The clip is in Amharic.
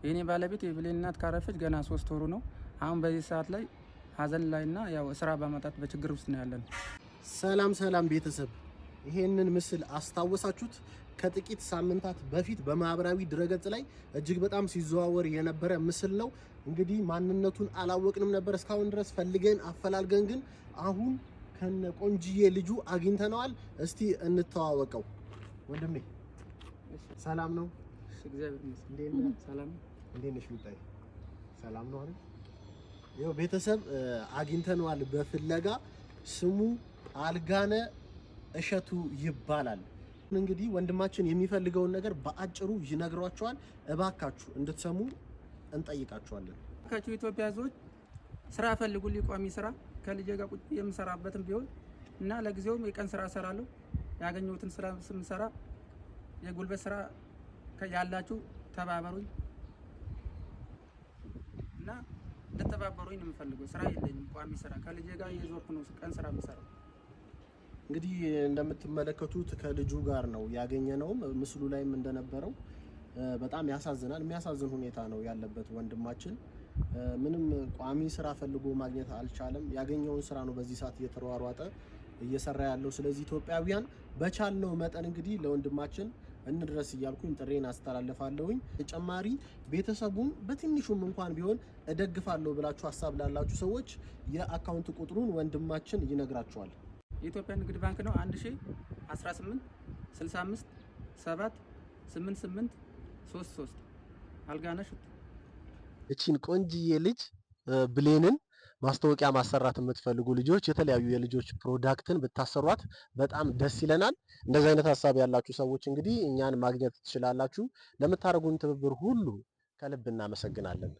የኔ ባለቤት የብሌን እናት ካረፈች ገና 3 ወሩ ነው። አሁን በዚህ ሰዓት ላይ ሀዘን ላይና ያው ስራ በማጣት በችግር ውስጥ ነው ያለን። ሰላም ቤተሰብ፣ ይሄንን ምስል አስታወሳችሁት? ከጥቂት ሳምንታት በፊት በማህበራዊ ድረገጽ ላይ እጅግ በጣም ሲዘዋወር የነበረ ምስል ነው። እንግዲህ ማንነቱን አላወቅንም ነበር እስካሁን ድረስ ፈልገን አፈላልገን፣ ግን አሁን ከነ ቆንጂዬ ልጁ አግኝተነዋል። እስቲ እንተዋወቀው። ወንድሜ ሰላም ነው? እግዚአብሔር ይመስገን። ሰላም ነው። እንዴት ነሽ? ሚጣይ ሰላም ነው አይደል? ይኸው ቤተሰብ አግኝተነዋል በፍለጋ። ስሙ አልጋነ እሸቱ ይባላል። እንግዲህ ወንድማችን የሚፈልገውን ነገር በአጭሩ ይነግሯቸዋል። እባካችሁ እንድትሰሙ እንጠይቃችኋለን። ካችሁ ኢትዮጵያ ሕዝቦች ስራ ፈልጉልኝ፣ ቋሚ ስራ ከልጄ ጋር ቁጭ የምሰራበትም ቢሆን እና ለጊዜውም የቀን ስራ እሰራለሁ። ያገኘሁትን ስራ ስምሰራ የጉልበት ስራ ያላችሁ ተባበሩኝ እና ልተባበሩኝ ነው የምፈልገው። ስራ የለኝም፣ ቋሚ ስራ ከልጄ ጋር እየዞርኩ ነው ቀን ስራ የምሰራው። እንግዲህ እንደምትመለከቱት ከልጁ ጋር ነው ያገኘነውም። ምስሉ ላይም እንደነበረው በጣም ያሳዝናል። የሚያሳዝን ሁኔታ ነው ያለበት ወንድማችን። ምንም ቋሚ ስራ ፈልጎ ማግኘት አልቻለም። ያገኘውን ስራ ነው በዚህ ሰዓት እየተሯሯጠ እየሰራ ያለው። ስለዚህ ኢትዮጵያውያን በቻልነው መጠን እንግዲህ ለወንድማችን እንድረስ እያልኩኝ ጥሬን አስተላልፋለሁኝ። ተጨማሪ ቤተሰቡን በትንሹም እንኳን ቢሆን እደግፋለሁ ብላችሁ ሀሳብ ላላችሁ ሰዎች የአካውንት ቁጥሩን ወንድማችን ይነግራችኋል። የኢትዮጵያ ንግድ ባንክ ነው 1018 65 7 88 33 አልጋነ እሸቱ። እቺን ቆንጂዬ ልጅ ብሌንን ማስታወቂያ ማሰራት የምትፈልጉ ልጆች የተለያዩ የልጆች ፕሮዳክትን ብታሰሯት በጣም ደስ ይለናል። እንደዚህ አይነት ሀሳብ ያላችሁ ሰዎች እንግዲህ እኛን ማግኘት ትችላላችሁ። ለምታደርጉን ትብብር ሁሉ ከልብ እናመሰግናለን።